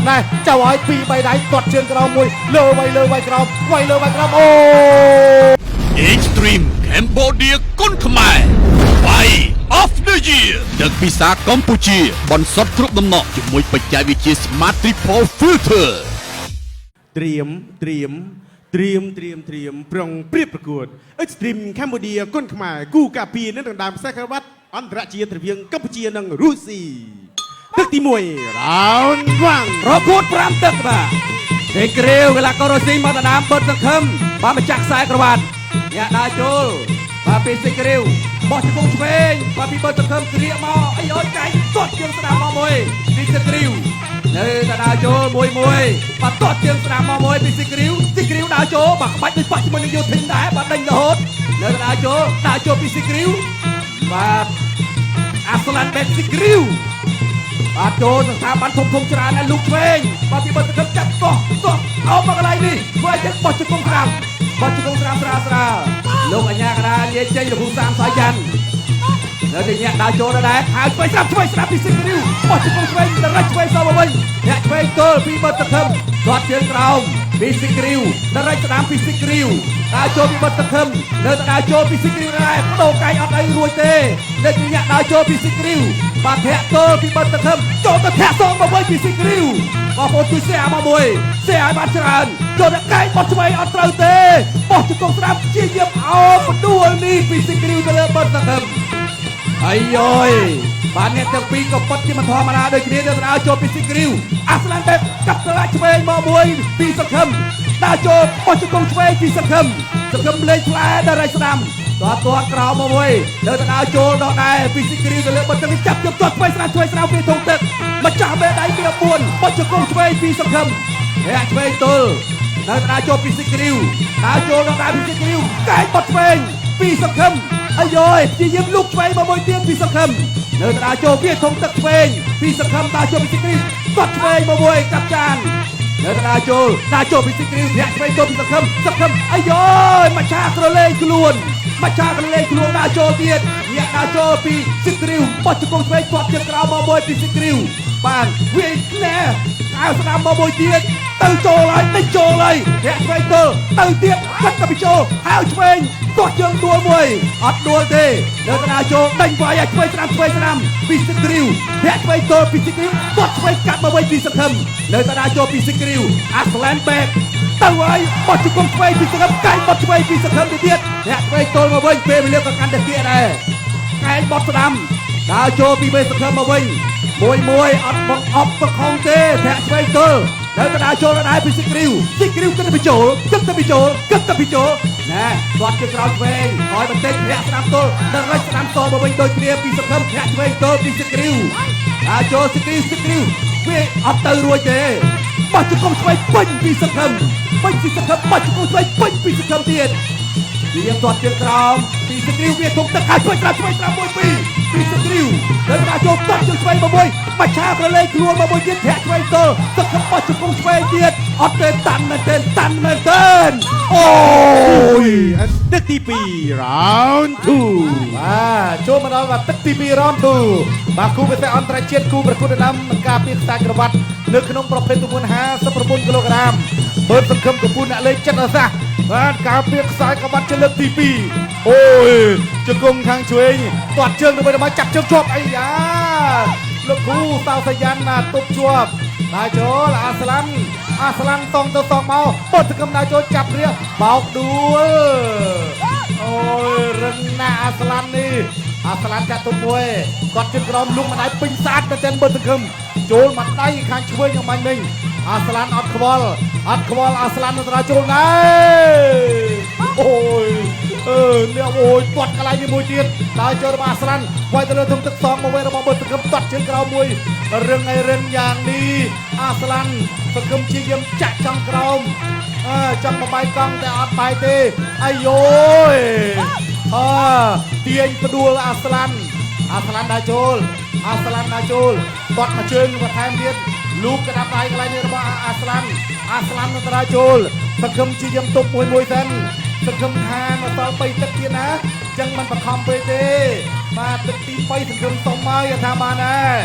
ណែចៅឲ្យពី3ដៃទាត់ជើងក្រោមមួយលើវាយក្រោមវាយលើវាយក្រោមអូ Extreme Cambodia គុនខ្មែរ Fight of the Year ដឹកពីសាកម្ពុជាបន្សុទ្ធគ្រប់ដំណក់ជាមួយបច្ចេកវិទ្យា Smart Triple Filter ត្រៀមប្រុងព្រៀបប្រកួត Extreme Cambodia គុនខ្មែរគូការពារនៅដណ្ដើមខ្សែក្រវ៉ាត់អន្តរជាតិរវាងកម្ពុជានិងរុស្ស៊ីទឹកទី1 Round 1 ប្រកួត5ទឹកបាទទេគ្រាវកីឡាកររុស្ស៊ីមកដណ្ដើមបិទសង្ឃឹមបានម្ចាស់ខ្សែក្រវ៉ាត់អ្នកដើរចូលបាទពីសេគ្រាវបោះជង្គង់ឆ្វេងបាទពីបិទសង្ឃឹមគ្រាមកអីអើយកាយទាត់ជើងស្ដាំមកមួយពីសេគ្រាវនៅតែដើរចូលមួយបាទទាត់ជើងស្ដាំមកមួយពីសេគ្រាវដើរចូលបាទក្បាច់ដូចបាក់ជាមួយនឹងយោធិនដែរបាទដេញរហូតនៅតែដើរចូលពីសេគ្រាវបាទអាស្លាន់បេតសេគ្រាវបាទចូលស្ថាប័នធំច្រើនណាស់លោកឆ្វេងបាទពីបិទសង្ឃឹមចាប់កោះអោបមកកន្លែងនេះធ្វើឲ្យចិត្តបោះជង្គង់ស្រាលស្រាលលោកអញ្ញាកដាលាចេញលោកគ្រូសាមសាយ៉ាន់នៅតែញាក់ដើរចូលដែរហើយឆ្វេងស្រាប់ពីសិគ្រីវបោះជង្គង់ឆ្វេងទៅរត់ឆ្វេងសមកវិញអ្នកឆ្វេងទល់ពីបិទសង្ឃឹមគាត់ជើងក្រោមពីសិគ្រីវទៅរត់ស្ដាំពីសិគ្រីវដើរចូលពីបិទសង្ឃឹមនៅតែដើរចូលពីសិគ្រីវដែរបដូរកាយអត់ឲ្យរួចទេនៅតែញាក់ដើរចូលពីសិគ្រីវបាទធាក់ទល់ពីបិទសង្ឃឹមចូលទៅធាក់សងមកវិញពីសិគ្រីវបងប្អូនជួយshareមកមួយshareឲ្យបានច្រើនចូលទៅកាយបោះឆ្វេងអត់ត្រូវទេបោះជង្គង់ស្ដាំជាយាមអោបដួលនេះពីសិគ្រីវទៅលើបិទសង្ឃឹមអាយយបាទអ្នកទាំងពីរក៏ពិតជាមិនធម្មតាដូចគ្នាទៅដើរចូលពីសិគ្រីវអាស្លាន់បែបកាប់ស្លាច់ឆ្វេងមកមួយពីសង្ឃឹមដើរចូលបោះជង្គង់ឆ្វេងពីសង្ឃឹមលេងផ្លែដល់រៃស្ដាំទាត់ក្រោមមកមួយនៅទៅដើរចូលដល់ដែរពីសិគ្រីវទៅលើបិទទឹកចាប់ទាត់ឆ្វេងស្រាវពីធុងទឹកម្ចាស់បេដៃពី4បោះជង្គង់ឆ្វេងពីសង្ឃឹមហើយឆ្វេងទល់នៅទៅដើរចូលពីសិគ្រីវដើរចូលដល់ដែរពីសិគ្រីវកែបោះឆ្វេងពីសង្ឃឹមអាយយជាយាមលុកឆ្វេងមកមួយទៀតពីសង្ឃឹមនៅទៅដើរចូលពីធុងទឹកឆ្វេងពីសង្ឃឹមដើរចូលពីសិគ្រីវទាត់ឆ្វេងមកមួយកាប់ចាននៅទៅដើរចូលពីសិគ្រីវអ្នកឆ្វេងចូលពីសង្ឃឹមអាយយមកឆាក្រលេងខ្លួនដើរចូលទៀតអ្នកដើរចូលពីសិគ្រីវបោះជង្គង់ឆ្វេងគាត់ជើងក្រោមមកមួយពីសិគ្រីវបានវាណែកៅស្ដាំមកមួយទៀតទៅចូលហើយដេញចូលហើយអ្នកឆ្វេងទល់ទៅទៀតគាត់ទៅពីចូលហើយឆ្វេងទាត់ជើងដួលមួយអត់ដួលទេនៅទៅដើរចូលដេញវាយឲ្យឆ្វេងស្ដាំពីសិគ្រីវអ្នកឆ្វេងទល់ពីសិគ្រីវទាត់ឆ្វេងកាត់មកវិញពីសង្ឃឹមនៅទៅដើរចូលពីសិគ្រីវអាស្លានបែកទៅហើយបោះជង្គង់ឆ្វេងពីសង្ឃឹមកែងបោះឆ្វេងពីសង្ឃឹមទៅទៀតអ្នកឆ្វេងទល់មកវិញពេលវេលាក៏កាន់តែគៀកដែរកែងបោះស្ដាំដើរចូលពីវេសង្ឃឹមមកវិញមួយអត់បង្អប់ប្រខំទេអ្នកឆ្វេងទល់នៅទៅដើរចូលដែរពីសិគ្រីវគិតទៅពីចូលណែគាត់ជាក្រោយឆ្វេងឲ្យបន្តិចអ្នកស្ដាំទល់ដល់រត់ស្ដាំតមកវិញដូចគ្នាពីសង្ឃឹមអ្នកឆ្វេងទល់ពីសិគ្រីវដើរចូលសិគ្រីវវាអត់ទៅរួចទេបោះជង្គង់ឆ្វេងពេញពីសង្ឃឹមបោះជង្គង់ឆ្វេងពេញពីសង្ឃឹមទៀតវាទាត់ជើងក្រោមពីសិគ្រីវវាធំទឹកហើយឆ្វេងស្ដាំមួយពីសិគ្រីវដល់ដើរចូលទាត់ជើងឆ្វេងមកមួយមកឆាប្រឡេងខ្លួនមកមួយទៀតធាក់ឆ្វេងទល់សង្ឃឹមបោះជង្គង់ឆ្វេងទៀតអត់ទេតាន់មែនទេអូយទឹកទី2 Round 2បាទចូលមកដល់ទឹកទី2 Round 2បាទគូពិសេសអន្តរជាតិគូប្រកួតដណ្ដើមការពារខ្សែក្រវ៉ាត់នៅក្នុងប្រភេទទម្ងន់59គីឡូក្រាមបើសង្ឃឹមកំពូលអ្នកលេងចិត្តអាសាសបាទការពារខ្សែក្រវ៉ាត់ជាលើកទី2អូយជង្គង់ខាងឆ្វេងទាត់ជើងទៅដើម្បីចាប់ជើងជាប់អីយ៉ាលោកគ្រូសៅសយ៉ាន់ណាទប់ជាប់ដើរចូលអាស្លាន់តង់ទៅតង់មកបត់សង្ឃឹមដើរចូលចាប់រៀបបោកដួលអូយរឹងណាស់អាស្លាន់នេះអាស្លាន់ចាក់ទុំមួយគាត់ជិតក្រោមលុកម្ដាយពេញសាទទៅទាំងបត់សង្ឃឹមចូលមកដៃខាងឆ្វេងយ៉ាងម៉េចវិញអាស្លាន់អត់ខ្វល់អាស្លាន់ទៅដល់ចូលដែរអូយអ្នកអូយទាត់កន្លែងនេះមួយទៀតដើរចូលរបស់អាស្លាន់វាយទៅលើធំទឹកសងមកវិញរបស់បត់សង្ឃឹមទាត់ជើងក្រោមមួយរឹងយ៉ាងនេះអាស្លាន់សង្ឃឹមជាយាមចាក់ចង់ក្រោមចង់បបាយកង់តែអត់បាយទេអាយយទាញផ្ដួលអាស្លាន់ដើរចូលទាត់មកជើងបន្ថែមទៀតលូកក្តាប់ដៃកន្លែងនេះរបស់អាស្លាន់ទៅដើរចូលសង្ឃឹមជាយាមទប់មួយសិនសង្ឃឹមថាមកដល់3ទឹកទៀតណាចឹងមិនបខំពេកទេបាទទឹកទី3សង្ឃឹមសុំហើយថាបានដែរ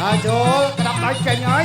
ដើរចូលក្តាប់ដៃចេញហើយ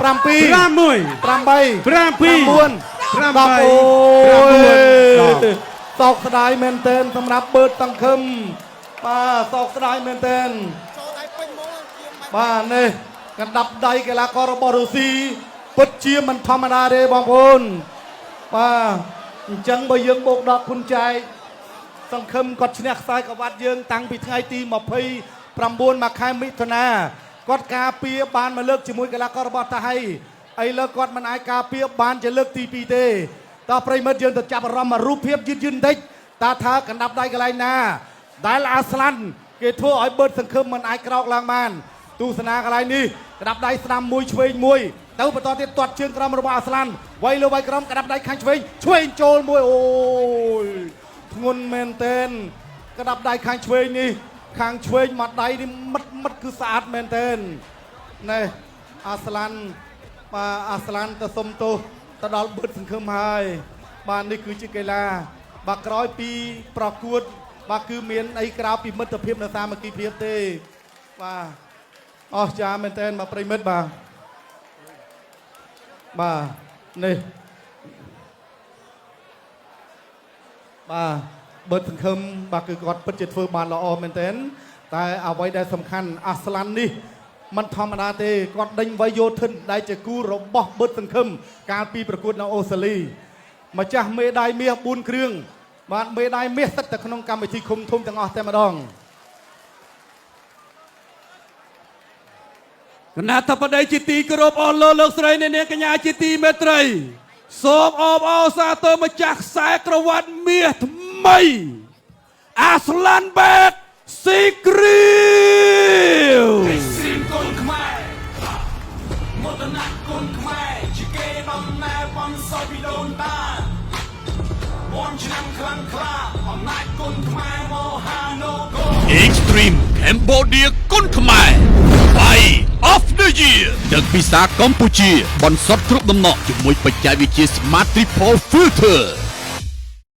សោកស្ដាយមែនទែនសម្រាប់បឺតសង្ឃឹមបាទសោកស្ដាយមែនទែនបាទនេះកណ្ដាប់ដៃកីឡាកររបស់រុស្ស៊ីពិតជាមិនធម្មតាទេបងប្អូនបាទអញ្ចឹងបើយើងបូកដកគុណចែកសង្ឃឹមគាត់ឈ្នះខ្សែក្រវ៉ាត់យើងតាំងពីថ្ងៃទី29មកខែមិថុនាគាត់ការពារបានមកលើកជាមួយកីឡាកររបស់តាហៃឥឡូវគាត់មិនអាចការពារបានជាលើកទី2ទេតើប្រិមិត្តយើងទៅចាប់អារម្មណ៍រូបភាពយឺតបន្តិចតើថាកណ្ដាប់ដៃកន្លែងណាដែលអាស្លាន់គេធ្វើឲ្យបឺតសង្ឃឹមមិនអាចក្រោកឡើងបានទស្សនាកន្លែងនេះកណ្ដាប់ដៃស្ដាំមួយឆ្វេងមួយទៅបន្តទៀតទាត់ជើងក្រោមរបស់អាស្លាន់វាយលើវាយក្រោមកណ្ដាប់ដៃខាងឆ្វេងចូលមួយអូយធ្ងន់មែនទែនកណ្ដាប់ដៃខាងឆ្វេងនេះខាងឆ្វេងមកដៃនេះមិតគឺស្អាតមែនទែននេះអាស្លាន់បាទអាស្លាន់ទៅសុំទោស ទៅដល់បឺតសង្ឃឹមហើយបាទនេះគឺជាកីឡាបាទក្រោយពីប្រកួតបាទគឺមានអីក្រៅពីមិត្តភាពនៅសាមគ្គីភាពទេបាទអស្ចារ្យមែនទែនបាទប្រិមិត្តបាទបាទនេះបាទបឺតសង្ឃឹមបាទគឺគាត់ពិតជាធ្វើបានល្អមែនទែនតែអ្វីដែលសំខាន់អាស្លាន់នេះมันធម្មតាទេគាត់ដេញវ័យយោធិនដែលជាគូរបស់បឺតសង្ឃឹមកាលពីប្រកួតនៅអូស្ត្រាលីម្ចាស់មេដាយមាស4គ្រឿងបាទមេដាយមាសស្ថិតតែក្នុងកម្មវិធីឃុំធំទាំងអស់តែម្ដងគណៈធិបតីជាទីគោរពអស់លោកស្រីអ្នកនាងកញ្ញាជាទីមេត្រីសូមអបអរសាទរម្ចាស់ខ្សែក្រវ៉ាត់មាសថ្មីអាស្លានបែតស៊ីគ្រីវស៊ីមកូនខ្មែរមតនៈកូនខ្មែរជាគេដំណើរបំសោពីដូនតាបងឆ្នាំខ្លាំងក្លាអំណាចកូនខ្មែរមហានគរ Extreme Cambodia គុនខ្មែរ Fight of the Year ទឹកពិសាកម្ពុជាបន្សុទ្ធគ្រប់ដំណក់ជាមួយបច្ចេកវិទ្យា Smart Triple Filter